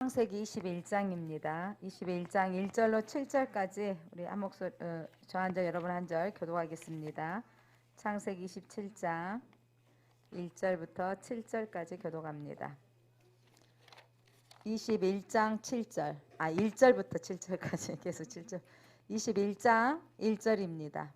창세기 21장입니다. 21장 1절로 7절까지 우리 한 목소리 저 한 절 여러분 한 절 교독하겠습니다. 창세기 27장 1절부터 7절까지 교독합니다. 21장 7절 1절부터 7절까지 계속 7절 21장 1절입니다.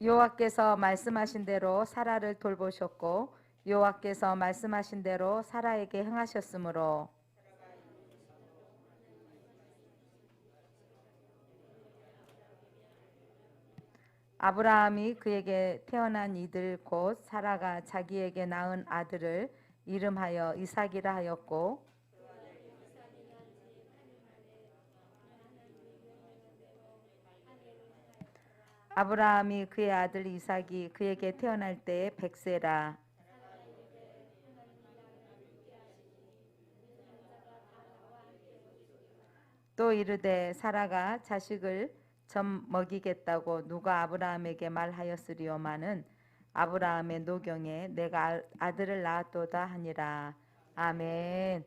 여호와께서 말씀하신 대로 사라를 돌보셨고 여호와께서 말씀하신 대로 사라에게 행하셨으므로 아브라함이 그에게 태어난 이들 곧 사라가 자기에게 낳은 아들을 이름하여 이삭이라 하였고 아브라함이 그의 아들 이삭이 그에게 태어날 때에 100세라. 또 이르되 사라가 자식을 점 먹이겠다고 누가 아브라함에게 말하였으리오마는 아브라함의 노경에 내가 아들을 낳았도다 하니라. 아멘.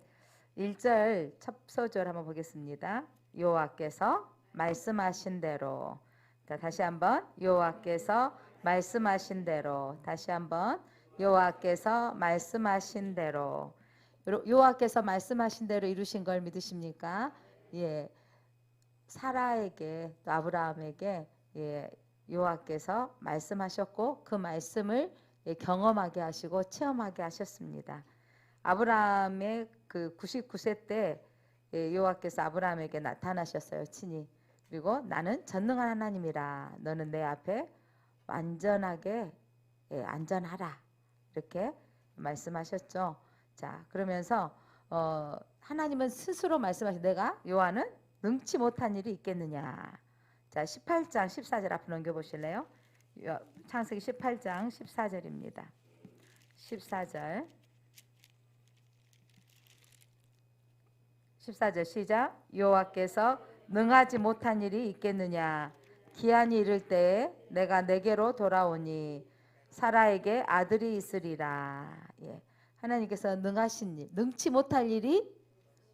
1절 첫 소절 한번 보겠습니다. 여호와께서 말씀하신 대로. 자, 다시 한번 여호와께서 말씀하신 대로. 다시 한번 여호와께서 말씀하신 대로. 여호와께서 말씀하신 대로 이루신 걸 믿으십니까? 예, 사라에게 또 아브라함에게 여호와께서 말씀하셨고 그 말씀을 경험하게 하시고 체험하게 하셨습니다. 아브라함의 그 99세 때 여호와께서 아브라함에게 나타나셨어요, 친히. 그리고 나는 전능한 하나님이라. 너는 내 앞에 완전하게 안전하라. 이렇게 말씀하셨죠. 자, 그러면서 하나님은 스스로 말씀하신 내가 요한은 능치 못한 일이 있겠느냐. 자, 18장 14절 앞으로 넘겨보실래요? 창세기 18장 14절입니다. 14절 14절 시작. 여호와께서 능하지 못한 일이 있겠느냐. 기한이 이를 때에 내가 내게로 돌아오니 사라에게 아들이 있으리라. 예. 하나님께서 능하신 일, 능치 못할 일이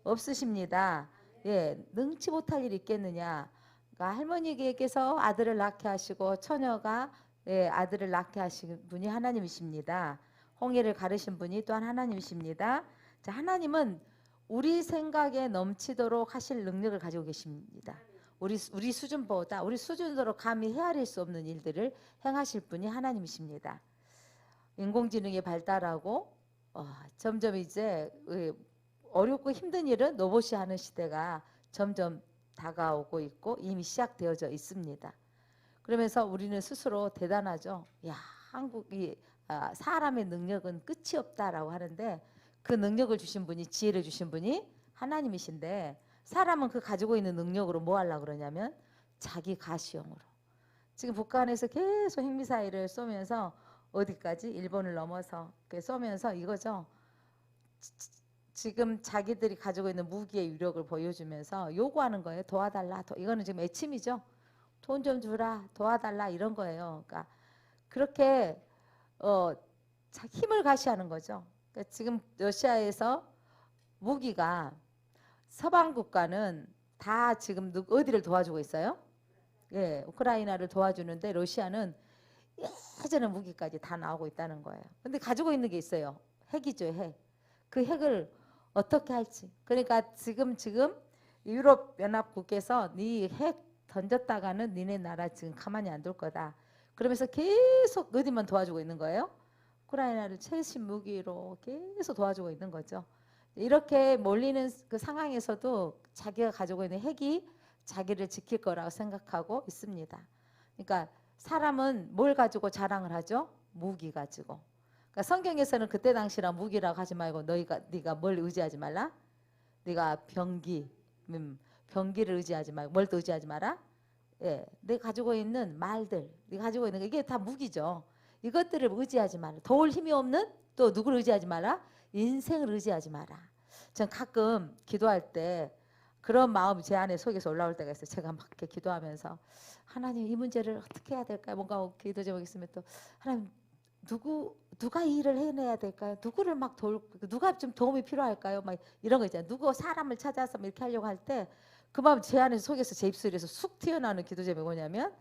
없으십니다. 예, 능치 못할 일이 있겠느냐. 그러니까 할머니께서 아들을 낳게 하시고 처녀가 아들을 낳게 하신 분이 하나님이십니다. 홍해를 가르신 분이 또한 하나님이십니다. 자, 하나님은 우리 생각에 넘치도록 하실 능력을 가지고 계십니다. 우리 수준보다 우리 수준으로 감히 헤아릴 수 없는 일들을 행하실 분이 하나님이십니다. 인공지능이 발달하고 점점 이제 어렵고 힘든 일은 로봇이 하는 시대가 점점 다가오고 있고 이미 시작되어져 있습니다. 그러면서 우리는 스스로 대단하죠. 야, 한국이 사람의 능력은 끝이 없다라고 하는데 그 능력을 주신 분이 지혜를 주신 분이 하나님이신데 사람은 그 가지고 있는 능력으로 뭐 하려고 그러냐면 자기 가시용으로. 지금 북한에서 계속 핵미사일을 쏘면서 어디까지 일본을 넘어서 쏘면서 이거죠. 지금 자기들이 가지고 있는 무기의 위력을 보여주면서 요구하는 거예요. 도와달라. 이거는 지금 애침이죠. 돈 좀 주라. 도와달라. 이런 거예요. 그러니까 그렇게 힘을 가시하는 거죠. 그러니까 지금 러시아에서 무기가 서방 국가는 다 지금 어디를 도와주고 있어요? 예, 우크라이나를 도와주는데 러시아는 예전에 무기까지 다 나오고 있다는 거예요. 근데 가지고 있는 게 있어요. 핵이죠, 핵. 그 핵을 어떻게 할지. 그러니까 지금 유럽 연합국에서 네 핵 던졌다가는 니네 나라 지금 가만히 안 둘 거다. 그러면서 계속 어디만 도와주고 있는 거예요? 우크라이나를 최신 무기로 계속 도와주고 있는 거죠. 이렇게 몰리는 그 상황에서도 자기가 가지고 있는 핵이 자기를 지킬 거라고 생각하고 있습니다. 그러니까 사람은 뭘 가지고 자랑을 하죠? 무기 가지고. 그러니까 성경에서는 그때 당시라 무기라고 하지 말고 네가 뭘 의지하지 말라? 네가 병기를 의지하지 말고 뭘 또 의지하지 마라? 예, 내가 가지고 있는 말들, 네가 가지고 있는 거 이게 다 무기죠. 이것들을 의지하지 마라. 도울 힘이 없는 또 누구를 의지하지 마라? 인생을 의지하지 마라. 전 가끔 기도할 때 그런 마음이 제 안에 속에서 올라올 때가 있어요. 제가 막 이렇게 기도하면서 하나님 이 문제를 어떻게 해야 될까요? 뭔가 기도 제목이 있으면 또 하나님 누가 이 일을 해내야 될까요? 누구를 막 누가 좀 도움이 필요할까요? 막 이런 거 있잖아요. 누구 사람을 찾아서 이렇게 하려고 할 때 그 마음 제 안에서 속에서 제 입술에서 쑥 튀어나오는 기도 제목이 뭐냐면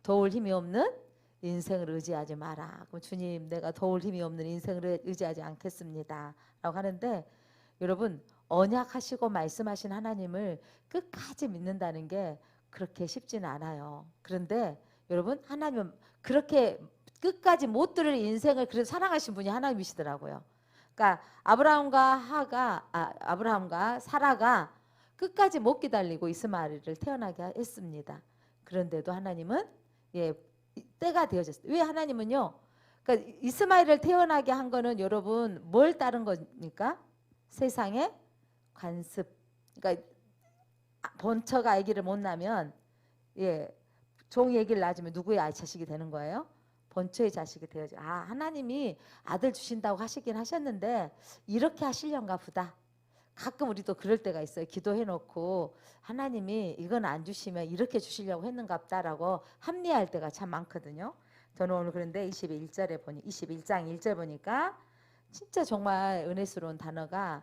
도울 힘이 없는 인생을 의지하지 마라. 그럼 주님, 내가 도울 힘이 없는 인생을 의지하지 않겠습니다 라고 하는데, 여러분, 언약하시고 말씀하신 하나님을 끝까지 믿는다는 게 그렇게 쉽지는 않아요. 그런데 여러분, 하나님은 그렇게 끝까지 못 들을 인생을 그래서 사랑하신 분이 하나님이시더라고요. 그러니까 아브라함과 사라가 끝까지 못 기다리고 이스마엘을 태어나게 했습니다. 그런데도 하나님은 때가 되어졌어요. 왜 하나님은요? 그러니까 이스마엘을 태어나게 한 거는 여러분 뭘 따른 겁니까? 세상의 관습. 그러니까 본처가 아기를 못 낳으면 종이 아기를 낳으면 누구의 자식이 되는 거예요? 본처의 자식이 되어져. 하나님이 아들 주신다고 하시긴 하셨는데 이렇게 하시려는가 보다. 가끔 우리도 그럴 때가 있어요. 기도해놓고 하나님이 이건 안 주시면 이렇게 주시려고 했는가 보다라고 합리화할 때가 참 많거든요. 저는 오늘 그런데 21장 1절 보니까 진짜 정말 은혜스러운 단어가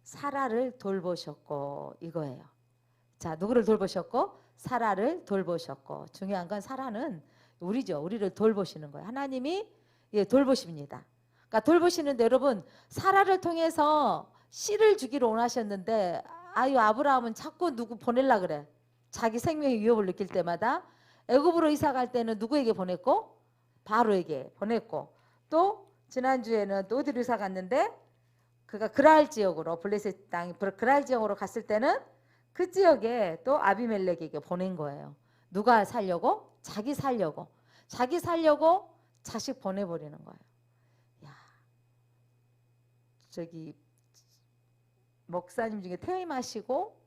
사라를 돌보셨고 이거예요. 자, 누구를 돌보셨고? 사라를 돌보셨고. 중요한 건 사라는 우리죠. 우리를 돌보시는 거예요. 하나님이 돌보십니다. 그러니까 돌보시는데 여러분, 사라를 통해서 씨를 주기로 원하셨는데 아브라함은 자꾸 누구 보낼라 그래. 자기 생명의 위협을 느낄 때마다. 애굽으로 이사 갈 때는 누구에게 보냈고? 바로에게 보냈고, 또 지난주에는 또 어디로 이사 갔는데 그가 그랄 지역으로, 블레셋 땅 그랄 지역으로 갔을 때는 그 지역에 또 아비멜렉에게 보낸 거예요. 누가 살려고? 자기 살려고 자식 보내버리는 거예요. 야, 저기 목사님 중에 퇴임하시고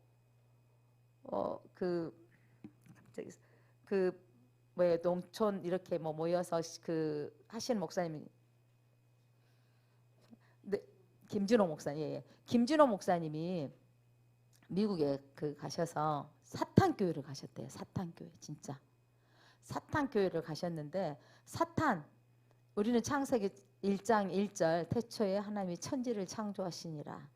농촌 이렇게 모여서 하시는 목사님이 김진호 목사님, 김진호 목사님이 미국에 가셔서 사탄교회를 가셨대요. 사탄교회, 진짜 사탄교회를 가셨는데, 우리는 창세기 1장 1절 태초에 하나님이 천지를 창조하시니라.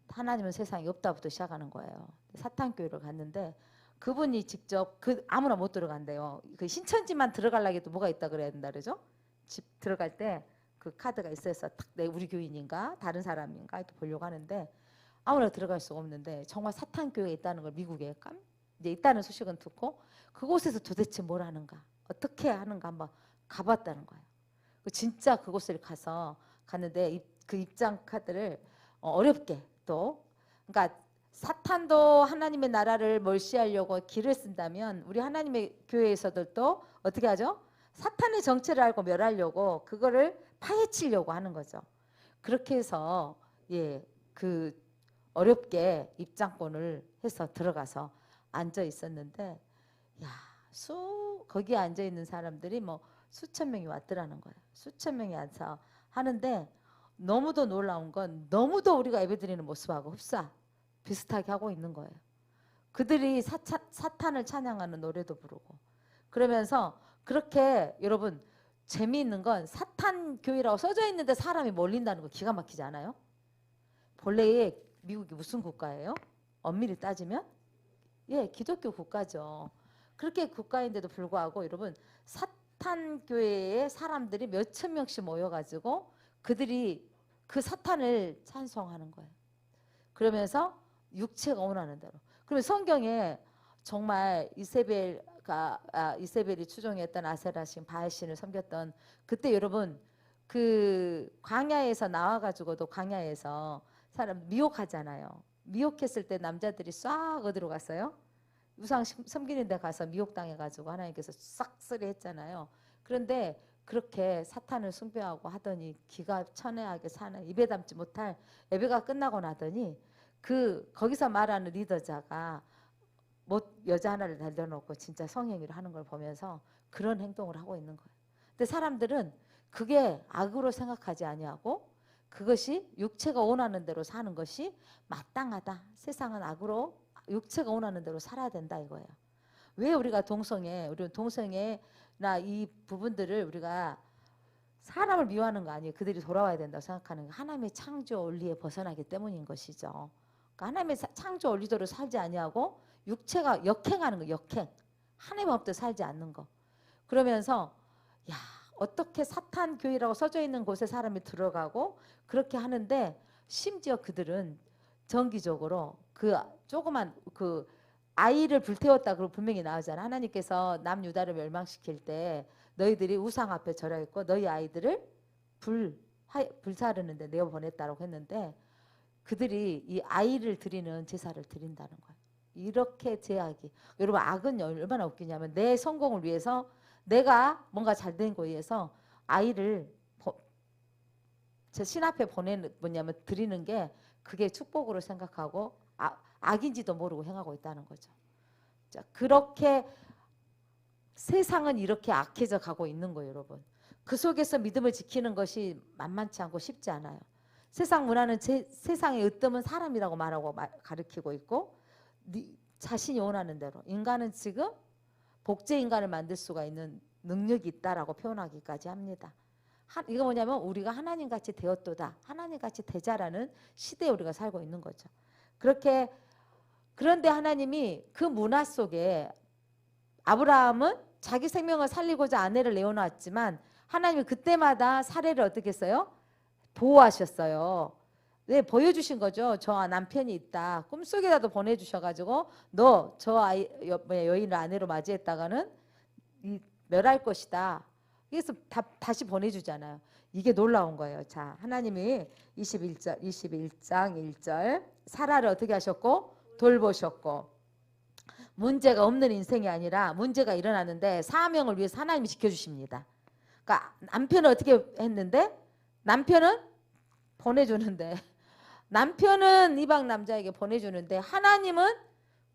하나님은 세상이 없다부터 시작하는 거예요. 사탄교회를 갔는데 그분이 직접 아무나 못 들어간대요. 그 신천지만 들어가려고 해도 뭐가 있다 그래야 된다 그러죠. 집 들어갈 때 그 카드가 있어서 우리 교인인가 다른 사람인가 또 보려고 하는데 아무나 들어갈 수가 없는데, 정말 사탄교회가 있다는 걸 미국에 이제 있다는 소식은 듣고 그곳에서 도대체 뭘 하는가, 어떻게 하는가 한번 가봤다는 거예요. 진짜 그곳을 갔는데 그 입장 카드를 어렵게 또, 그러니까 사탄도 하나님의 나라를 멀시하려고 길을 쓴다면 우리 하나님의 교회에서들도 어떻게 하죠? 사탄의 정체를 알고 멸하려고 그거를 파헤치려고 하는 거죠. 그렇게 해서 어렵게 입장권을 해서 들어가서 앉아 있었는데, 거기에 앉아 있는 사람들이 수천 명이 왔더라는 거예요. 수천 명이 와서 하는데 너무도 놀라운 건 너무도 우리가 예배드리는 모습하고 비슷하게 하고 있는 거예요. 그들이 사탄을 찬양하는 노래도 부르고 그러면서, 그렇게 여러분 재미있는 건 사탄 교회라고 써져 있는데 사람이 몰린다는 거 기가 막히지 않아요? 본래 미국이 무슨 국가예요? 엄밀히 따지면 기독교 국가죠. 그렇게 국가인데도 불구하고 여러분, 사탄 교회에 사람들이 몇천 명씩 모여가지고 그들이 그 사탄을 찬송하는 거예요. 그러면서 육체가 원하는 대로. 그러면 성경에 정말 이세벨이 추종했던 아세라신 바알신을 섬겼던 그때 여러분, 그 광야에서 나와가지고도 광야에서 사람 미혹하잖아요. 미혹했을 때 남자들이 싹 어디로 갔어요? 우상 섬기는 데 가서 미혹당해가지고 하나님께서 싹쓸이 했잖아요. 그런데 그렇게 사탄을 숭배하고 하더니 기가 천외하게 사는, 입에 담지 못할, 예배가 끝나고 나더니 거기서 말하는 리더자가 여자 하나를 달려놓고 진짜 성행위를 하는 걸 보면서 그런 행동을 하고 있는 거예요. 근데 사람들은 그게 악으로 생각하지 아니하고 그것이 육체가 원하는 대로 사는 것이 마땅하다. 세상은 악으로 육체가 원하는 대로 살아야 된다 이거예요. 왜 우리가 우리 동성애나 이 부분들을 우리가 사람을 미워하는 거 아니에요. 그들이 돌아와야 된다고 생각하는 거. 하나님의 창조 원리에 벗어나기 때문인 것이죠. 그러니까 하나님의 창조 원리대로 살지 아니하고 육체가 역행하는 거, 역행. 하나님 없듯 살지 않는 거. 그러면서 야, 어떻게 사탄 교회라고 써져 있는 곳에 사람이 들어가고 그렇게 하는데 심지어 그들은 정기적으로 그 조그만 그 아이를 불태웠다 그러고 분명히 나오잖아. 하나님께서 남유다를 멸망시킬 때 너희들이 우상 앞에 절하였고 너희 아이들을 불사르는데 내어 보냈다라고 했는데 그들이 이 아이를 드리는 제사를 드린다는 거예요. 이렇게 제약이. 여러분 악은 얼마나 웃기냐면 내 성공을 위해서 내가 뭔가 잘 된 거에 의해서 아이를 제 신 앞에 뭐냐면 드리는 게 그게 축복으로 생각하고 악인지도 모르고 행하고 있다는 거죠. 자, 그렇게 세상은 이렇게 악해져 가고 있는 거예요, 여러분. 그 속에서 믿음을 지키는 것이 만만치 않고 쉽지 않아요. 세상 문화는 세상의 으뜸은 사람이라고 말하고 가르치고 있고 자신이 원하는 대로 인간은 지금 복제 인간을 만들 수가 있는 능력이 있다라고 표현하기까지 합니다. 이거 뭐냐면 우리가 하나님같이 되었도다. 하나님같이 되자라는 시대에 우리가 살고 있는 거죠. 그런데 하나님이 그 문화 속에 아브라함은 자기 생명을 살리고자 아내를 내어놨지만 하나님이 그때마다 사례를 어떻게 했어요? 보호하셨어요. 네, 보여주신 거죠. 저 남편이 있다. 꿈속에라도 보내주셔가지고 너 저 여인을 아내로 맞이했다가는 멸할 것이다. 그래서 다시 보내주잖아요. 이게 놀라운 거예요. 자, 하나님이 21장 1절 사라를 어떻게 하셨고 돌보셨고 문제가 없는 인생이 아니라 문제가 일어나는데 사명을 위해서 하나님이 지켜주십니다. 그러니까 남편은 어떻게 했는데 남편은 보내주는데 남편은 이방 남자에게 보내주는데 하나님은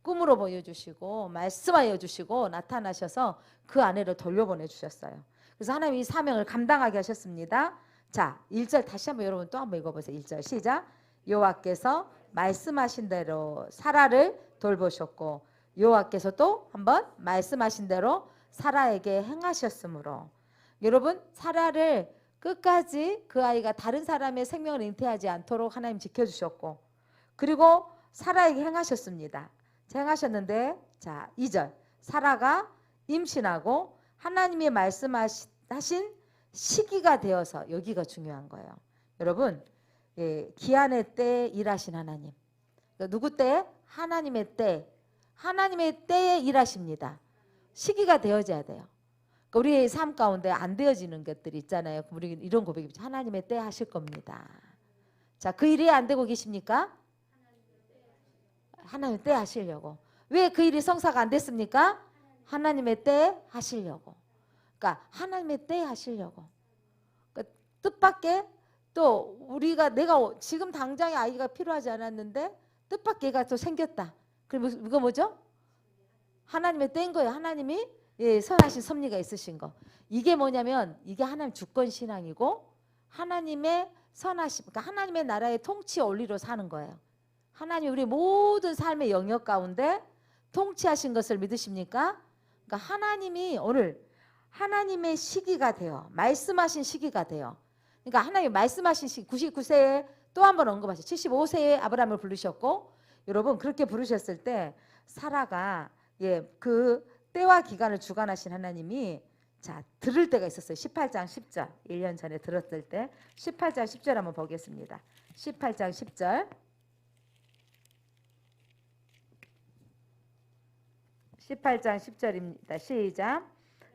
꿈으로 보여주시고 말씀하여 주시고 나타나셔서 그 아내를 돌려보내주셨어요. 그래서 하나님이 이 사명을 감당하게 하셨습니다. 자, 1절 다시 한번 여러분 또 한번 읽어보세요. 1절 시작. 여호와께서 말씀하신 대로 사라를 돌보셨고 여호와께서 또 한번 말씀하신 대로 사라에게 행하셨으므로 여러분 사라를 끝까지 그 아이가 다른 사람의 생명을 잉태하지 않도록 하나님 지켜주셨고 그리고 사라에게 행하셨습니다. 행하셨는데 자 2절 사라가 임신하고 하나님이 말씀하신 시기가 되어서 여기가 중요한 거예요. 여러분 기한의 때에 일하신 하나님 누구 때에? 하나님의 때 하나님의 때에 일하십니다. 시기가 되어져야 돼요. 그러니까 우리의 삶 가운데 안 되어지는 것들이 있잖아요. 우리 이런 고백이 하나님의 때 하실 겁니다. 자, 그 일이 안 되고 계십니까? 하나님의 때 하시려고. 왜 그 일이 성사가 안 됐습니까? 하나님의 때 하시려고. 그러니까 하나님의 때 하시려고. 그러니까 뜻밖의 또 내가 지금 당장에 아이가 필요하지 않았는데 뜻밖의 애가 또 생겼다. 그럼 이거 뭐죠? 하나님의 때인 거예요. 하나님이 선하신 섭리가 있으신 거. 이게 뭐냐면 이게 하나님 주권 신앙이고 하나님의 선하심, 그러니까 하나님의 나라의 통치 원리로 사는 거예요. 하나님 우리 모든 삶의 영역 가운데 통치하신 것을 믿으십니까? 그러니까 하나님이 오늘 하나님의 시기가 돼요. 말씀하신 시기가 돼요. 그러니까 하나님 말씀하신 시기 99세에 또 한 번 언급하셨어요. 75세에 아브라함을 부르셨고 여러분 그렇게 부르셨을 때 사라가 그 때와 기간을 주관하신 하나님이 자 들을 때가 있었어요. 18장 10절 1년 전에 들었을 때 18장 10절 한번 보겠습니다. 18장 10절 18장 10절입니다. 시작.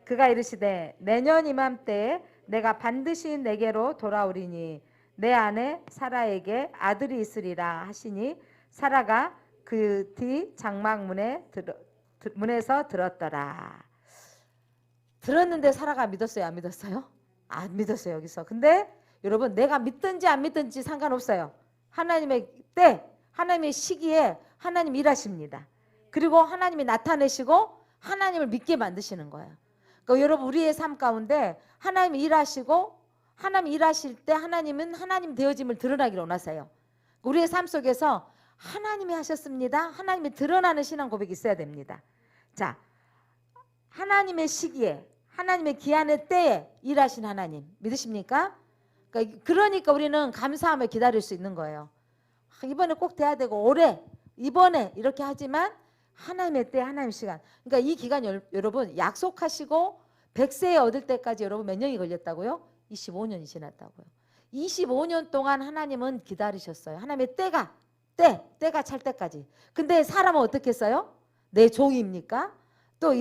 그가 이르시되 내년 이맘때에 내가 반드시 내게로 돌아오리니 내 아내 사라에게 아들이 있으리라 하시니 사라가 그 뒤 문에서 들었더라. 들었는데 사라가 믿었어요? 안 믿었어요? 안 믿었어요. 여기서. 근데 여러분 내가 믿든지 안 믿든지 상관없어요. 하나님의 때 하나님의 시기에 하나님 일하십니다. 그리고 하나님이 나타내시고 하나님을 믿게 만드시는 거예요. 그러니까 여러분 우리의 삶 가운데 하나님이 일하시고 하나님 일하실 때 하나님은 하나님 되어짐을 드러나기를 원하세요. 우리의 삶 속에서 하나님이 하셨습니다. 하나님이 드러나는 신앙 고백이 있어야 됩니다. 자, 하나님의 시기에 하나님의 기한의 때에 일하신 하나님 믿으십니까? 그러니까 우리는 감사하며 기다릴 수 있는 거예요. 이번에 꼭 돼야 되고 올해 이번에 이렇게 하지만 하나님의 때 하나님의 시간. 그러니까 이 기간 여러분 약속하시고 100세에 얻을 때까지 여러분 몇 년이 걸렸다고요? 25년이 지났다고요. 25년 동안 하나님은 기다리셨어요. 하나님의 때가 찰 때까지. 근데 사람은 어떻게 했어요? 내 종입니까? 또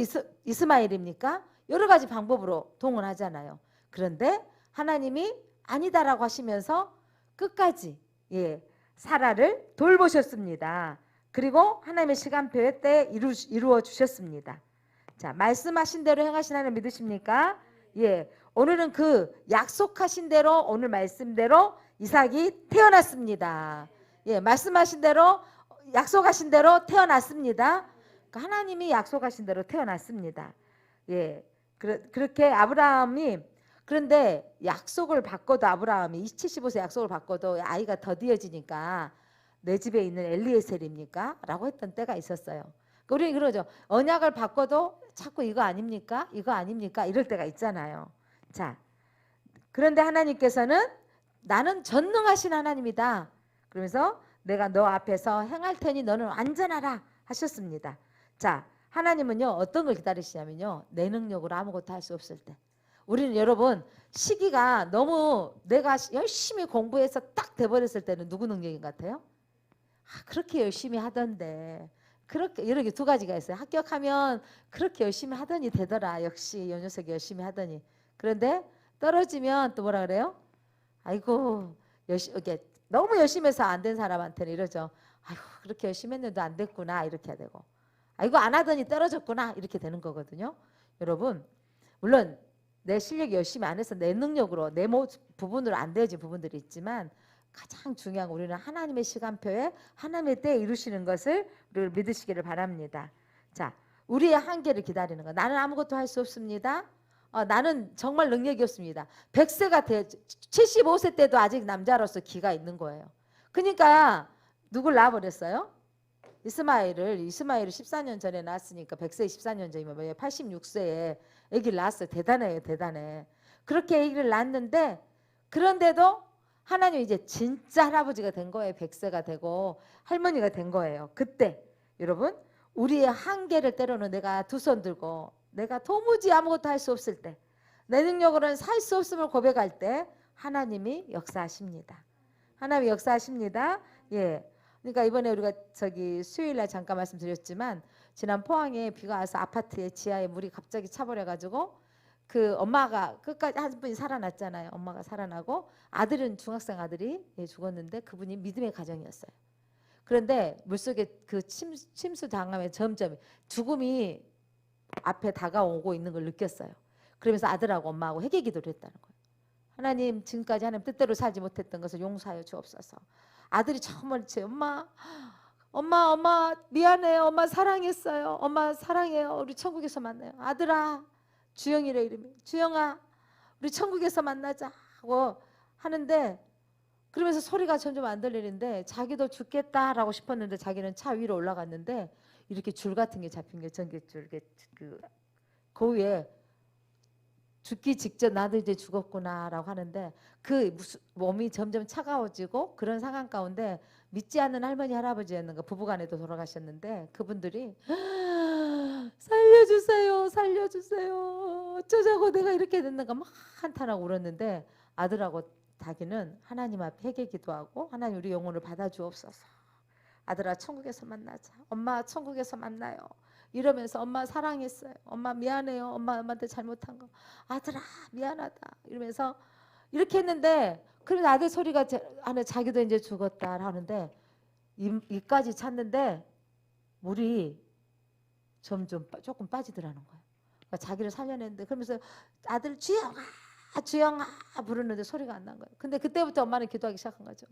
이스마엘입니까? 여러 가지 방법으로 동원하잖아요. 그런데 하나님이 아니다라고 하시면서 끝까지 사라를 돌보셨습니다. 그리고 하나님의 시간표의 때에 이루어 주셨습니다. 자, 말씀하신 대로 행하신 하나님 믿으십니까? 오늘은 그 약속하신 대로 오늘 말씀대로 이삭이 태어났습니다. 말씀하신 대로 약속하신 대로 태어났습니다. 하나님이 약속하신 대로 태어났습니다. 그렇게 아브라함이 그런데 약속을 바꿔도 아브라함이 75세 약속을 바꿔도 아이가 더디어지니까 내 집에 있는 엘리에셀입니까? 라고 했던 때가 있었어요. 우리는 그러죠. 언약을 바꿔도 자꾸 이거 아닙니까? 이거 아닙니까? 이럴 때가 있잖아요. 자, 그런데 하나님께서는 나는 전능하신 하나님이다. 그러면서 내가 너 앞에서 행할 테니 너는 완전하라 하셨습니다. 자, 하나님은요 어떤 걸 기다리시냐면요 내 능력으로 아무것도 할 수 없을 때. 우리는 여러분 시기가 너무 내가 열심히 공부해서 딱 돼버렸을 때는 누구 능력인 것 같아요? 그렇게 열심히 하던데 그렇게 여러 개 두 가지가 있어요. 합격하면 그렇게 열심히 하더니 되더라. 역시 요 녀석이 열심히 하더니. 그런데 떨어지면 또 뭐라 그래요? 아이고 이렇게 너무 열심히 해서 안 된 사람한테는 이러죠. 아이고 그렇게 열심히 했는데도 안 됐구나 이렇게 되고 아이고 안 하더니 떨어졌구나 이렇게 되는 거거든요. 여러분 물론 내 실력이 열심히 안 해서 내 능력으로 내 부분으로 안 되어진 부분들이 있지만 가장 중요한 건 우리는 하나님의 시간표에 하나님의 때에 이루시는 것을 우리를 믿으시기를 바랍니다. 자, 우리의 한계를 기다리는 거. 나는 아무것도 할 수 없습니다. 나는 정말 능력이 없습니다. 100세가 75세 때도 아직 남자로서 기가 있는 거예요. 그러니까 누굴 낳아버렸어요? 이스마엘을 14년 전에 낳았으니까 100세 14년 전이면 86세에 아기를 낳았어요. 대단해요. 대단해. 그렇게 아기를 낳았는데 그런데도 하나님이 이제 진짜 할아버지가 된 거예요. 100세가 되고 할머니가 된 거예요. 그때 여러분 우리의 한계를 때로는 내가 두 손 들고 내가 도무지 아무것도 할 수 없을 때 내 능력으로는 살 수 없음을 고백할 때 하나님이 역사하십니다. 하나님이 역사하십니다. 그러니까 이번에 우리가 수요일날 잠깐 말씀드렸지만 지난 포항에 비가 와서 아파트의 지하에 물이 갑자기 차버려가지고 그 엄마가 끝까지 한 분이 살아났잖아요. 엄마가 살아나고 아들은 중학생 아들이 죽었는데 그분이 믿음의 가정이었어요. 그런데 물속에 그 침수 당하면 점점 죽음이 앞에 다가오고 있는 걸 느꼈어요. 그러면서 아들하고 엄마하고 회개 기도를 했다는 거예요. 하나님 지금까지 하나님 뜻대로 살지 못했던 것을 용서하여 주옵소서. 아들이 정말 엄마 미안해요. 엄마 사랑했어요. 엄마 사랑해요. 우리 천국에서 만나요. 아들아 주영이래 이름이. 주영아 우리 천국에서 만나자 하고 하는데 그러면서 소리가 점점 안 들리는데 자기도 죽겠다라고 싶었는데 자기는 차 위로 올라갔는데 이렇게 줄 같은 게 잡힌 게 전기줄 그 위에 죽기 직전 나도 이제 죽었구나라고 하는데 그 몸이 점점 차가워지고 그런 상황 가운데 믿지 않는 할머니 할아버지였는가 부부간에도 돌아가셨는데 그분들이 살려주세요 살려주세요 어쩌자고 내가 이렇게 됐는가 막 한탄하고 울었는데 아들하고 자기는 하나님 앞에 회개 기도하고 하나님 우리 영혼을 받아주옵소서. 아들아 천국에서 만나자. 엄마 천국에서 만나요. 이러면서 엄마 사랑했어요. 엄마 미안해요. 엄마한테 잘못한 거. 아들아 미안하다. 이러면서 이렇게 했는데 그래서 아들 소리가 안에 자기도 이제 죽었다 하는데 이까지 찼는데 물이 점점 조금 빠지더라는 거예요. 그러니까 자기를 살려냈는데 그러면서 아들 주영아 주영아 부르는데 소리가 안 난 거예요. 근데 그때부터 엄마는 기도하기 시작한 거죠.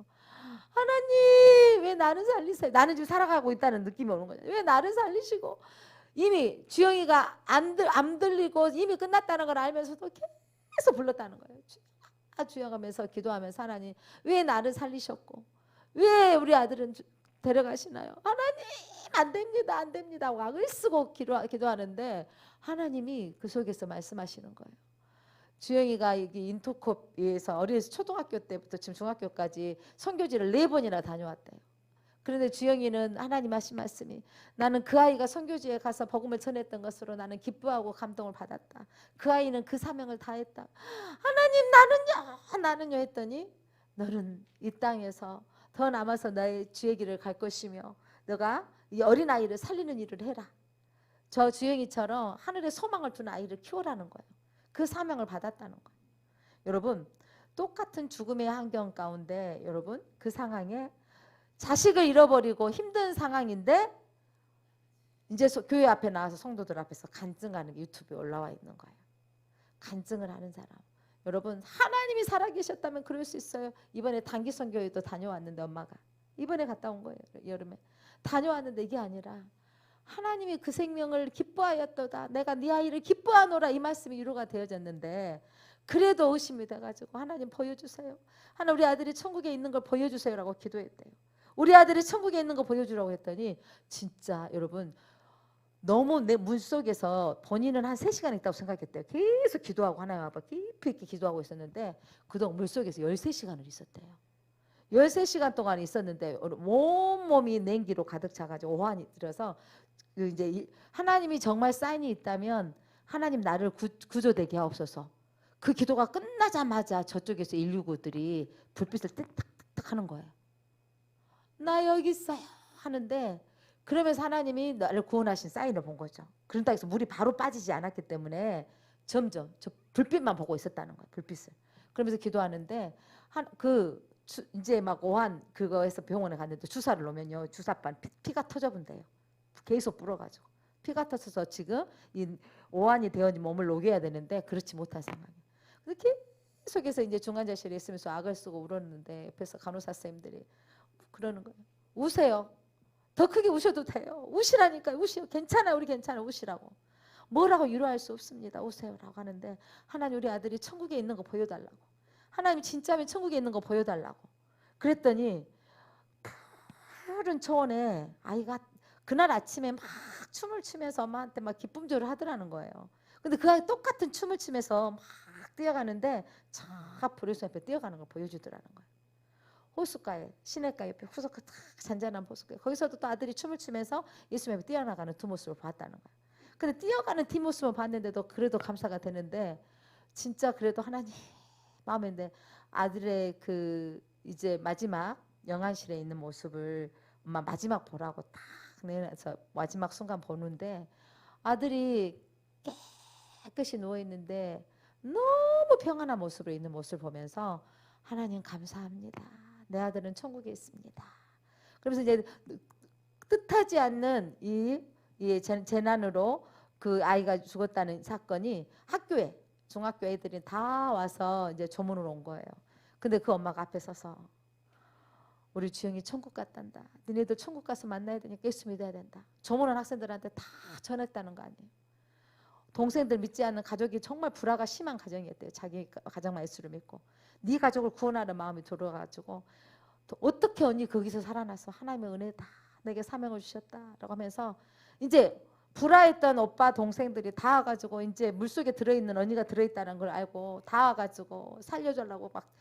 하나님 왜 나를 살리세요? 나는 지금 살아가고 있다는 느낌이 오는 거죠. 왜 나를 살리시고 이미 주영이가 안 들리고 이미 끝났다는 걸 알면서도 계속 불렀다는 거예요. 주영하면서 기도하면서 하나님 왜 나를 살리셨고 왜 우리 아들은 데려가시나요? 하나님 안 됩니다, 안 됩니다. 악을 쓰고 기도하는데 하나님이 그 속에서 말씀하시는 거예요. 주영이가 여기 인터콥에서 어린이집 초등학교 때부터 지금 중학교까지 선교지를 4번이나 다녀왔대요. 그런데 주영이는 하나님 하신 말씀이 나는 그 아이가 선교지에 가서 복음을 전했던 것으로 나는 기뻐하고 감동을 받았다. 그 아이는 그 사명을 다했다. 하나님 나는요 했더니 너는 이 땅에서 더 남아서 나의 주의 길을 갈 것이며 너가 이 어린아이를 살리는 일을 해라. 저 주영이처럼 하늘에 소망을 두는 아이를 키우라는 거예요. 그 사명을 받았다는 거예요. 여러분 똑같은 죽음의 환경 가운데 여러분 그 상황에 자식을 잃어버리고 힘든 상황인데 이제 교회 앞에 나와서 성도들 앞에서 간증하는 게 유튜브에 올라와 있는 거예요. 간증을 하는 사람. 여러분 하나님이 살아계셨다면 그럴 수 있어요. 이번에 단기 선교회도 다녀왔는데 엄마가 이번에 갔다 온 거예요. 여름에 다녀왔는데 이게 아니라 하나님이 그 생명을 기뻐하였도다. 내가 네 아이를 기뻐하노라. 이 말씀이 위로가 되어졌는데 그래도 의심이 돼가지고 하나님 보여주세요. 하나 우리 아들이 천국에 있는 걸 보여주세요라고 기도했대요. 우리 아들이 천국에 있는 거 보여주라고 했더니 진짜 여러분 너무 내 물속에서 본인은 한 3시간 있다고 생각했대요. 계속 기도하고 하나님 아빠 깊이 있게 기도하고 있었는데 그동안 물속에서 13시간을 있었대요. 13시간 동안 있었는데 온몸이 냉기로 가득 차가지고 오한이 들어서 이제 하나님이 정말 사인이 있다면 하나님 나를 구조되게 하옵소서. 그 기도가 끝나자마자 저쪽에서 119들이 불빛을 뜩뜩뜩 하는 거예요. 나 여기 있어요 하는데 그러면서 하나님이 나를 구원하신 사인을 본 거죠. 그런다 해서 물이 바로 빠지지 않았기 때문에 점점 저 불빛만 보고 있었다는 거예요. 불빛을. 그러면서 기도하는데 이제 막 오한 그거에서 병원에 갔는데 주사를 놓으면요 주사반 피가 터져본대요. 계속 불어가지고 피가 터져서 지금 이 오한이 되어 몸을 녹여야 되는데 그렇지 못한 상황이에요. 계속해서 이제 중환자실에 있으면서 악을 쓰고 울었는데 옆에서 간호사 선생님들이 그러는 거예요. 우세요. 더 크게 우셔도 돼요. 우시라니까요. 우시요. 괜찮아요. 우리 괜찮아요. 우시라고. 뭐라고 위로할 수 없습니다. 우세요라고 하는데 하나님 우리 아들이 천국에 있는 거 보여달라고. 하나님 진짜면 천국에 있는 거 보여달라고. 그랬더니 푸른 초원에 아이가 그날 아침에 막 춤을 추면서 엄마한테 막 기쁨조를 하더라는 거예요. 근데 그 아이 똑같은 춤을 추면서 막 뛰어가는데 쫙 보리수 옆에 뛰어가는 걸 보여주더라는 거예요. 호숫가에 시냇가 옆에 후석가 탁 잔잔한 호숫가에 거기서도 또 아들이 춤을 추면서 예수 앞에 뛰어나가는 두 모습을 봤다는 거예요. 근데 뛰어가는 뒷모습을 봤는데도 그래도 감사가 되는데 진짜 그래도 하나님 마음인데 아들의 그 이제 마지막 영안실에 있는 모습을 엄마 마지막 보라고 딱 내서 마지막 순간 보는데 아들이 깨끗이 누워 있는데 너무 평안한 모습으로 있는 모습을 보면서 하나님 감사합니다. 내 아들은 천국에 있습니다. 그러면서 이제 뜻하지 않는 이 재난으로 그 아이가 죽었다는 사건이 학교에 중학교 애들이 다 와서 이제 조문을 온 거예요. 근데 그 엄마가 앞에 서서 우리 주영이 천국 갔단다. 너네들 천국 가서 만나야 되니까 예수 믿어야 된다. 조문한 학생들한테 다 전했다는 거 아니에요. 동생들 믿지 않는 가족이 정말 불화가 심한 가정이었대요. 자기 가정만 예수를 믿고 네 가족을 구원하는 마음이 들어가지고 어떻게 언니 거기서 살아나서 하나님의 은혜다 내게 사명을 주셨다라고 하면서 이제 불화했던 오빠 동생들이 다 와가지고 이제 물속에 들어있는 언니가 들어있다는 걸 알고 다 와가지고 살려주려고 막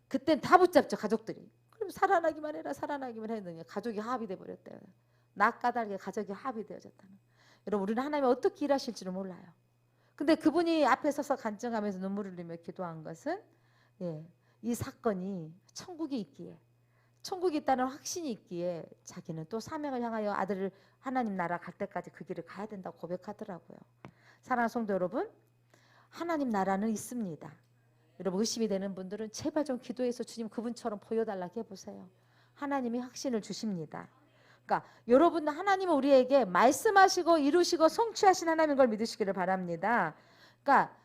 그땐 다 붙잡죠 가족들이. 그럼 살아나기만 해라 살아나기만 했더니 가족이 합이 돼버렸대요. 낯가달게 가족이 합이 되어졌다는. 여러분 우리는 하나님이 어떻게 일하실지를 몰라요. 근데 그분이 앞에 서서 간증하면서 눈물을 흘리며 기도한 것은 이 사건이 천국이 있기에 천국이 있다는 확신이 있기에 자기는 또 사명을 향하여 아들을 하나님 나라 갈 때까지 그 길을 가야 된다고 고백하더라고요. 사랑하는 성도 여러분 하나님 나라는 있습니다. 여러분 의심이 되는 분들은 제발 좀 기도해서 주님 그분처럼 보여달라고 해보세요. 하나님이 확신을 주십니다. 그러니까 여러분 하나님은 우리에게 말씀하시고 이루시고 성취하신 하나님인 걸 믿으시기를 바랍니다. 그러니까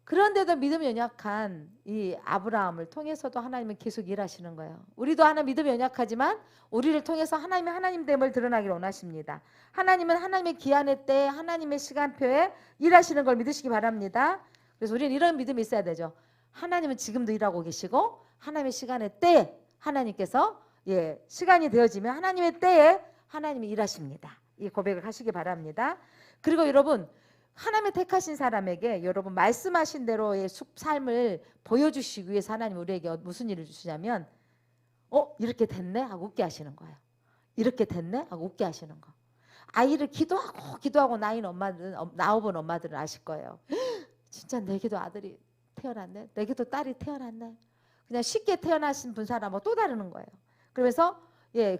그런데도 믿음이 연약한 이 아브라함을 통해서도 하나님은 계속 일하시는 거예요. 우리도 하나 믿음이 연약하지만 우리를 통해서 하나님의 하나님됨을 드러나기를 원하십니다. 하나님은 하나님의 기한의 때에 하나님의 시간표에 일하시는 걸 믿으시기 바랍니다. 그래서 우리는 이런 믿음이 있어야 되죠. 하나님은 지금도 일하고 계시고 하나님의 시간의 때에 하나님께서 시간이 되어지면 하나님의 때에 하나님이 일하십니다. 이 고백을 하시기 바랍니다. 그리고 여러분 하나님의 택하신 사람에게 여러분 말씀하신 대로의 삶을 보여주시기 위해서 하나님 우리에게 무슨 일을 주시냐면 이렇게 됐네 하고 웃게 하시는 거예요. 이렇게 됐네 하고 웃게 하시는 거. 아이를 기도하고 나오본 엄마들은 아실 거예요. 진짜 내게도 아들이 태어났네. 내게도 딸이 태어났네. 그냥 쉽게 태어나신 분 사람하고 또 다르는 거예요. 그래서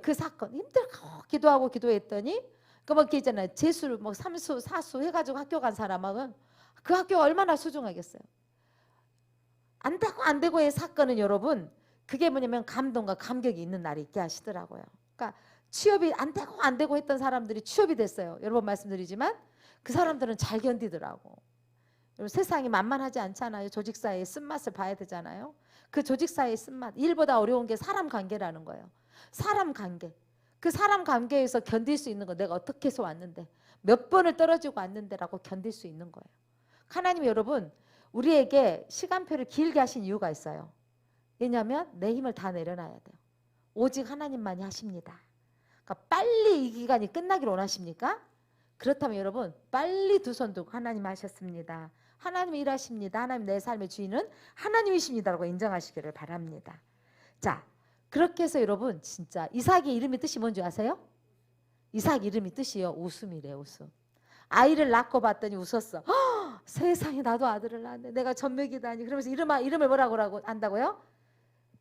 그 사건 힘들고 기도했더니 그 뭐 있잖아요. 재수를 뭐 3수 4수 해가지고 학교 간 사람하고는 그 학교가 얼마나 소중하겠어요. 안 되고의 사건은 여러분 그게 뭐냐면 감동과 감격이 있는 날이 있게 하시더라고요. 그러니까 취업이 안 되고 했던 사람들이 취업이 됐어요. 여러 번 말씀드리지만 그 사람들은 잘 견디더라고. 여러분 세상이 만만하지 않잖아요. 조직사회의 쓴맛을 봐야 되잖아요. 그 조직사회의 쓴맛 일보다 어려운 게 사람 관계라는 거예요. 사람 관계. 그 사람 관계에서 견딜 수 있는 거 내가 어떻게 해서 왔는데 몇 번을 떨어지고 왔는데라고 견딜 수 있는 거예요. 하나님이 여러분 우리에게 시간표를 길게 하신 이유가 있어요. 왜냐하면 내 힘을 다 내려놔야 돼요. 오직 하나님만이 하십니다. 그러니까 빨리 이 기간이 끝나기를 원하십니까? 그렇다면 여러분 빨리 두 손 들고 하나님 하셨습니다. 하나님이 일하십니다. 하나님 내 삶의 주인은 하나님이십니다라고 인정하시기를 바랍니다. 자 그렇게 해서 여러분 진짜 이삭의 이름의 뜻이 뭔지 아세요? 이삭 이름의 뜻이요 웃음이래요. 웃음. 아이를 낳고 봤더니 웃었어. 세상에 나도 아들을 낳았네. 내가 전맥이다니. 그러면서 이름을 뭐라고 한다고요?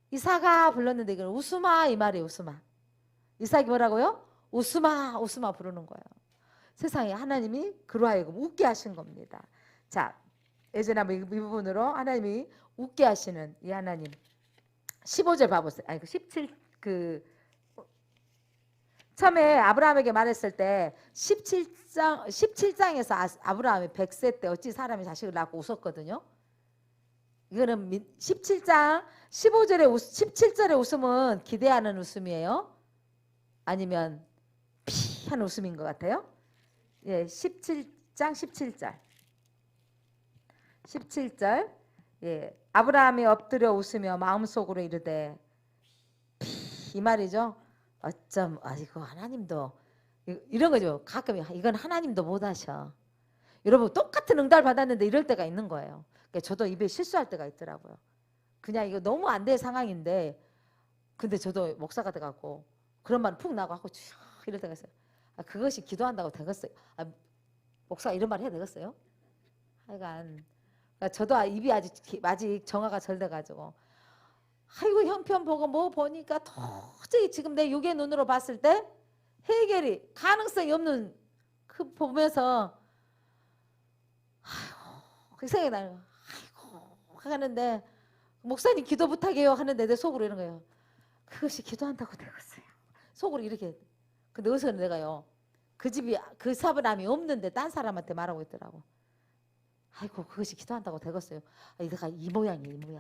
이삭아 불렀는데 이걸 웃음아 이 말이에요. 웃음아. 이삭이 뭐라고요? 웃음아 웃음아 부르는 거예요. 세상에 하나님이 그러하여금 웃게 하신 겁니다. 자 예전에 이 부분으로 하나님이 웃게 하시는 이 하나님 15절 봐보세요. 아니 17 처음에 아브라함에게 말했을 때 17장에서 아브라함이 100세 때 어찌 사람이 자식을 낳고 웃었거든요. 이거는 17장 17절의 웃음은 기대하는 웃음이에요? 아니면 피한 웃음인 것 같아요? 예, 17장 17절 예, 아브라함이 엎드려 웃으며 마음속으로 이르되 이 말이죠. 어쩜 이거 하나님도 이런 거죠. 가끔 이건 하나님도 못하셔. 여러분 똑같은 응답을 받았는데 이럴 때가 있는 거예요. 그러니까 저도 입에 실수할 때가 있더라고요. 그냥 이거 너무 안 될 상황인데 근데 저도 목사가 돼갖고 그런 말 푹 나고 하고 이럴 때가 있어요. 그것이 기도한다고 되겠어요. 목사가 이런 말 해야 되겠어요? 하여간 저도 입이 아직 정화가 덜 돼가지고 아이고 형편 보고 뭐 보니까 도저히 지금 내 육의 눈으로 봤을 때 해결이 가능성이 없는 그 보면서 아이고 그 생각이 나요. 아이고 하는데 목사님 기도 부탁해요 하는데 내 속으로 이런 거예요. 그것이 기도한다고 되겠어요. 속으로 이렇게. 근데 어디서 내가요. 그 집이 그 사람이 없는데 딴 사람한테 말하고 있더라고. 아이고 그것이 기도한다고 되겠어요. 내가 이 모양이에요. 이 모양.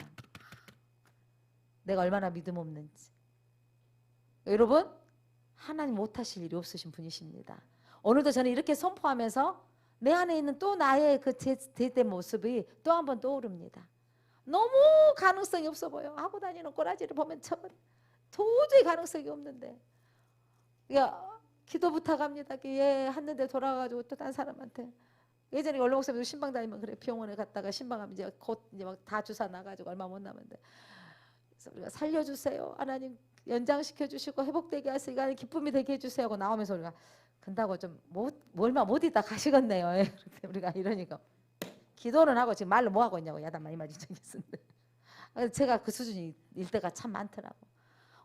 내가 얼마나 믿음 없는지. 여러분 하나님 못하실 일이 없으신 분이십니다. 오늘도 저는 이렇게 선포하면서 내 안에 있는 또 나의 그 제때 모습이 또 한 번 떠오릅니다. 너무 가능성이 없어 보여. 하고 다니는 꼬라지를 보면 도저히 가능성이 없는데 기도 부탁합니다. 했는데 돌아가가지고 또 다른 사람한테 예전에 원로 목사님도 신방 다니면 그래 병원에 갔다가 신방하면 이제 곧 이제 막 다 주사 나가지고 얼마 못 남았는데 그래서 우리가 살려주세요. 하나님 연장시켜 주시고 회복되게 하세요. 이거 기쁨이 되게 해주세요. 하고 나오면서 우리가 근다고 좀 얼마 못 있다 가시겠네요. 우리가 이러니까 기도는 하고 지금 말로 뭐 하고 있냐고 야단 많이 맞은 적이 있었는데 제가 그 수준일 때가 참 많더라고.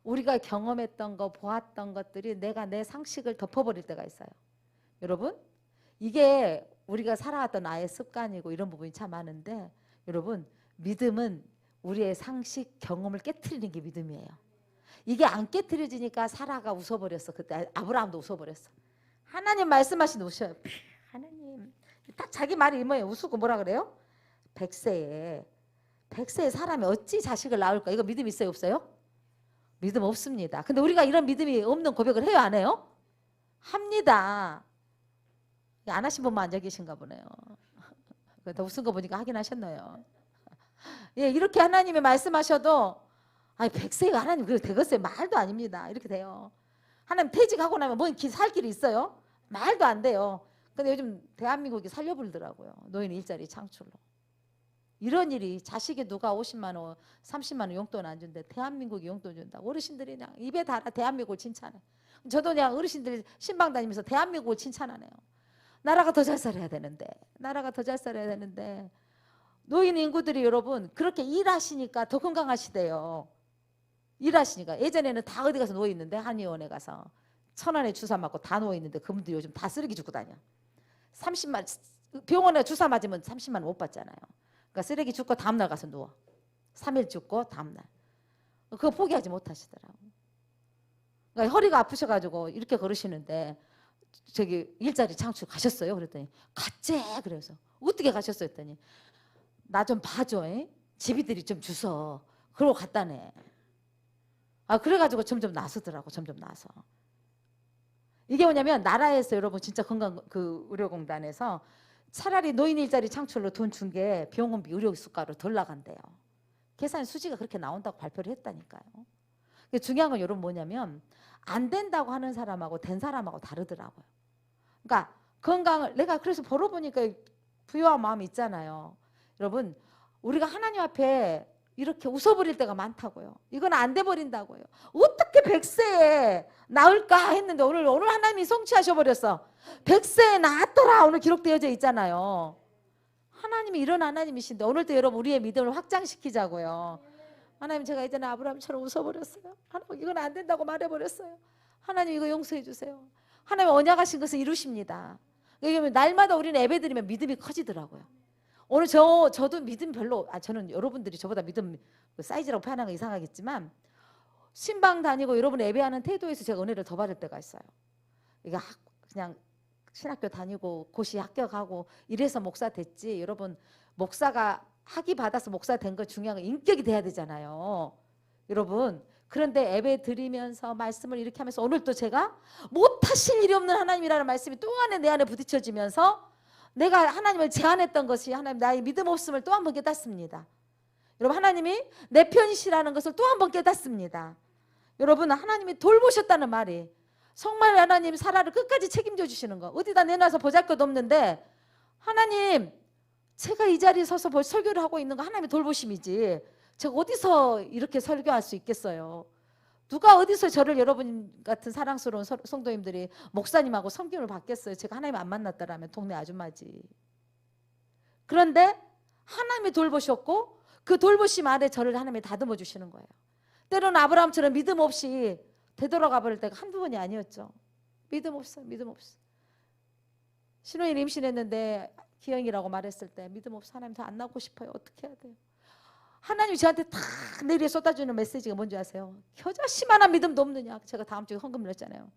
우리가 경험했던 거 보았던 것들이 내가 내 상식을 덮어버릴 때가 있어요. 여러분 이게 우리가 살아왔던 나의 습관이고 이런 부분이 참 많은데 여러분 믿음은 우리의 상식 경험을 깨트리는 게 믿음이에요. 이게 안 깨트려지니까 사라가 웃어버렸어. 그때 아브라함도 웃어버렸어. 하나님 말씀하신 웃어요. 하나님 딱 자기 말이 뭐예요? 웃고 뭐라 그래요? 100세에 사람이 어찌 자식을 낳을까? 이거 믿음 있어요? 없어요? 믿음 없습니다. 근데 우리가 이런 믿음이 없는 고백을 해요? 안 해요? 합니다. 안 하신 분만 앉아 계신가 보네요. 더 웃은 거 보니까 하긴 하셨나요? 예, 이렇게 하나님이 말씀하셔도 100세가 하나님 그래도 되겠어요? 말도 아닙니다. 이렇게 돼요. 하나님 퇴직하고 나면 뭐 살 길이 있어요? 말도 안 돼요. 근데 요즘 대한민국이 살려버리더라고요. 노인 일자리 창출로. 이런 일이 자식이 누가 50만 원, 30만 원 용돈 안 준대. 대한민국이 용돈 준다고. 어르신들이 그냥 입에 달아 대한민국을 칭찬해. 저도 그냥 어르신들이 신방 다니면서 대한민국을 칭찬하네요. 나라가 더 잘 살아야 되는데. 나라가 더 잘 살아야 되는데. 노인 인구들이 여러분 그렇게 일하시니까 더 건강하시대요. 일하시니까. 예전에는 다 어디 가서 누워있는데 한의원에 가서 1,000원에 주사 맞고 다 누워있는데 그분들 요즘 다 쓰레기 줍고 다녀. 30만 병원에 주사 맞으면 30만 원 못 받잖아요. 그러니까 쓰레기 줍고 다음날 가서 누워. 3일 줍고 다음날. 그거 포기하지 못하시더라고. 그러니까 허리가 아프셔가지고 이렇게 걸으시는데 저기 일자리 창출 가셨어요? 그랬더니 갔지. 그래서 어떻게 가셨어요? 했더니 나 좀 봐줘. 집이들이 좀 주서. 그러고 갔다네. 아 그래가지고 점점 나서더라고. 점점 나서. 이게 뭐냐면 나라에서 여러분 진짜 건강 그 의료공단에서 차라리 노인 일자리 창출로 돈 준 게 병원비 의료 수가로 덜 나간대요. 계산 수지가 그렇게 나온다고 발표를 했다니까요. 중요한 건 여러분 뭐냐면 안 된다고 하는 사람하고 된 사람하고 다르더라고요. 그러니까 건강을 내가 그래서 벌어보니까 부유한 마음이 있잖아요. 여러분 우리가 하나님 앞에 이렇게 웃어버릴 때가 많다고요. 이건 안 돼버린다고요. 어떻게 100세에 나을까 했는데 오늘 하나님이 성취하셔버렸어. 100세에 나았더라 오늘 기록되어져 있잖아요. 하나님이 이런 하나님이신데 오늘도 여러분 우리의 믿음을 확장시키자고요. 하나님 제가 예전에 아브라함처럼 웃어버렸어요. 하나님 이건 안 된다고 말해버렸어요. 하나님 이거 용서해 주세요. 하나님 언약하신 것을 이루십니다. 왜냐하면 날마다 우리는 예배드리면 믿음이 커지더라고요. 오늘 저도 믿음 별로 저는 여러분들이 저보다 믿음 사이즈라고 표현하는 거 이상하겠지만 신방 다니고 여러분 예배하는 태도에서 제가 은혜를 더 받을 때가 있어요. 이게 그냥 신학교 다니고 고시 합격하고 이래서 목사 됐지. 여러분 목사가 학위 받아서 목사 된 거 중요한 건 인격이 돼야 되잖아요. 여러분 그런데 예배 드리면서 말씀을 이렇게 하면서 오늘 또 제가 못하실 일이 없는 하나님이라는 말씀이 또 안에 내 안에 부딪혀지면서 내가 하나님을 제안했던 것이 하나님 나의 믿음 없음을 또 한 번 깨닫습니다. 여러분 하나님이 내 편이시라는 것을 또 한 번 깨닫습니다. 여러분 하나님이 돌보셨다는 말이 정말 하나님 사라를 끝까지 책임져 주시는 거. 어디다 내놔서 보잘것 없는데 하나님 제가 이 자리에 서서 설교를 하고 있는 거 하나님의 돌보심이지 제가 어디서 이렇게 설교할 수 있겠어요. 누가 어디서 저를 여러분 같은 사랑스러운 성도님들이 목사님하고 섬김을 받겠어요. 제가 하나님 안 만났다라면 동네 아줌마지. 그런데 하나님이 돌보셨고 그 돌보심 아래 저를 하나님이 다듬어 주시는 거예요. 때로는 아브라함처럼 믿음 없이 되돌아가 버릴 때가 한두 번이 아니었죠. 믿음 없어요. 믿음 없어. 신혼일 임신했는데 기형이라고 말했을 때 믿음 없어. 하나님 더 안 낳고 싶어요. 어떻게 해야 돼요? 하나님이 저한테 탁 내리에 쏟아주는 메시지가 뭔지 아세요? 겨자씨만한 믿음도 없느냐. 제가 다음 주에 헌금을 했잖아요.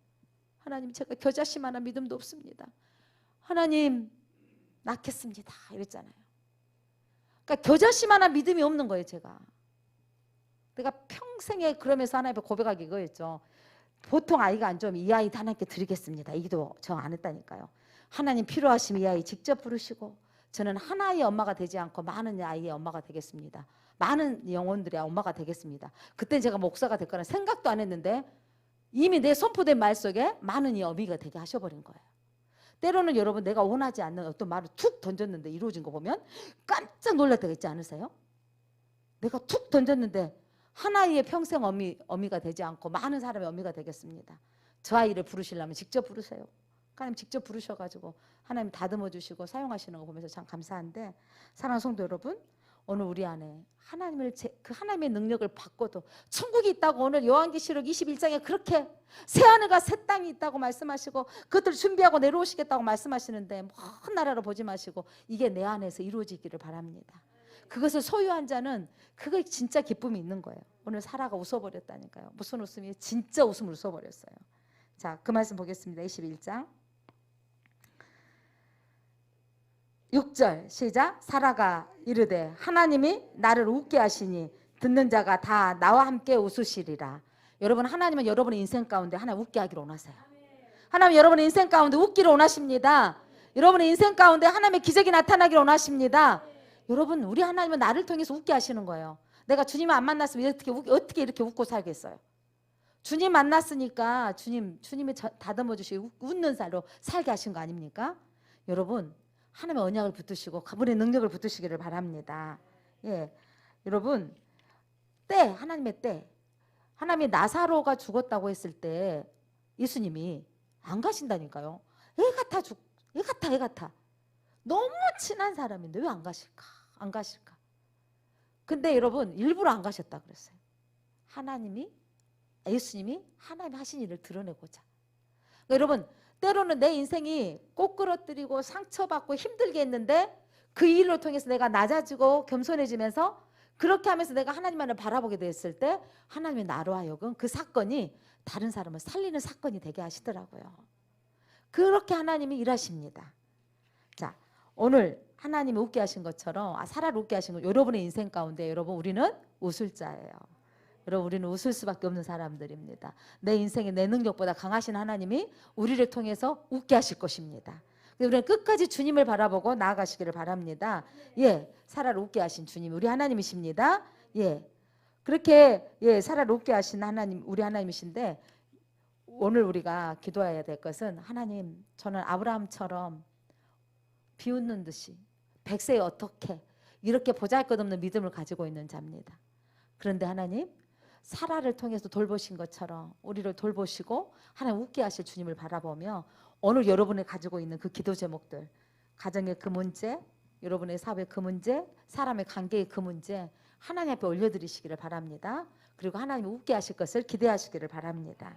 하나님 제가 겨자씨만한 믿음도 없습니다. 하나님 낳겠습니다. 이랬잖아요. 그러니까 겨자씨만한 믿음이 없는 거예요. 내가 평생에 그러면서 하나님께 고백하기 이거였죠. 보통 아이가 안 좋으면 이 아이 하나님께 드리겠습니다. 이 기도 저 안 했다니까요. 하나님 필요하시면 이 아이 직접 부르시고 저는 하나의 엄마가 되지 않고 많은 아이의 엄마가 되겠습니다. 많은 영혼들의 엄마가 되겠습니다. 그때 제가 목사가 될 거라는 생각도 안 했는데 이미 내 선포된 말 속에 많은 이 어미가 되게 하셔버린 거예요. 때로는 여러분 내가 원하지 않는 어떤 말을 툭 던졌는데 이루어진 거 보면 깜짝 놀랄 때가 있지 않으세요? 내가 툭 던졌는데 하나의 평생 어미가 되지 않고 많은 사람의 어미가 되겠습니다. 저 아이를 부르시려면 직접 부르세요. 하나님 직접 부르셔가지고 하나님 다듬어 주시고 사용하시는 거 보면서 참 감사한데 사랑하는 성도 여러분 오늘 우리 안에 그 하나님의 능력을 받고도 천국이 있다고 오늘 요한계시록 21장에 그렇게 새하늘과 새 땅이 있다고 말씀하시고 그것들을 준비하고 내려오시겠다고 말씀하시는데 먼 나라로 보지 마시고 이게 내 안에서 이루어지기를 바랍니다. 그것을 소유한 자는 그거 진짜 기쁨이 있는 거예요. 오늘 사라가 웃어버렸다니까요. 무슨 웃음이에요? 진짜 웃음을 웃어버렸어요. 자, 그 말씀 보겠습니다. 21장 6절 시작. 사라가 이르되 하나님이 나를 웃게 하시니 듣는 자가 다 나와 함께 웃으시리라. 여러분 하나님은 여러분의 인생 가운데 하나님 웃게 하기를 원하세요. 하나님 여러분의 인생 가운데 웃기를 원하십니다. 여러분의 인생 가운데 하나님의 기적이 나타나기를 원하십니다. 여러분 우리 하나님은 나를 통해서 웃게 하시는 거예요. 내가 주님을 안 만났으면 어떻게 이렇게 웃고 살겠어요. 주님 만났으니까 주님이 다듬어 주시고 웃는 살로 살게 하신 거 아닙니까? 여러분 하나님의 언약을 붙드시고 그분의 능력을 붙드시기를 바랍니다. 예, 여러분 하나님의 때 하나님이 나사로가 죽었다고 했을 때 예수님이 안 가신다니까요. 애 같아. 너무 친한 사람인데 왜 안 가실까? 안 가실까? 근데 여러분 일부러 안 가셨다 그랬어요. 예수님이 하나님이 하신 일을 드러내고자. 그러니까 여러분 때로는 내 인생이 꼬꾸러뜨리고 상처받고 힘들게 했는데 그 일로 통해서 내가 낮아지고 겸손해지면서 그렇게 하면서 내가 하나님만을 바라보게 됐을 때 하나님이 나로 하여금 그 사건이 다른 사람을 살리는 사건이 되게 하시더라고요. 그렇게 하나님이 일하십니다. 자, 오늘 하나님이 웃게 하신 것처럼 사라를 웃게 하신 것, 여러분의 인생 가운데 여러분 우리는 웃을 자예요. 여러분 우리는 웃을 수밖에 없는 사람들입니다. 내 인생에 내 능력보다 강하신 하나님이 우리를 통해서 웃게 하실 것입니다. 우리는 끝까지 주님을 바라보고 나아가시기를 바랍니다. 예, 사라를 웃게 하신 주님 우리 하나님이십니다. 예, 그렇게 사라를 웃게 하신 하나님 우리 하나님이신데 오늘 우리가 기도해야 될 것은 하나님 저는 아브라함처럼 비웃는 듯이 백세에 어떻게 이렇게 보잘것없는 믿음을 가지고 있는 자입니다. 그런데 하나님 사라를 통해서 돌보신 것처럼 우리를 돌보시고 하나님 웃게 하실 주님을 바라보며 오늘 여러분이 가지고 있는 그 기도 제목들 가정의 그 문제 여러분의 사업의 그 문제 사람의 관계의 그 문제 하나님 앞에 올려드리시기를 바랍니다. 그리고 하나님 웃게 하실 것을 기대하시기를 바랍니다.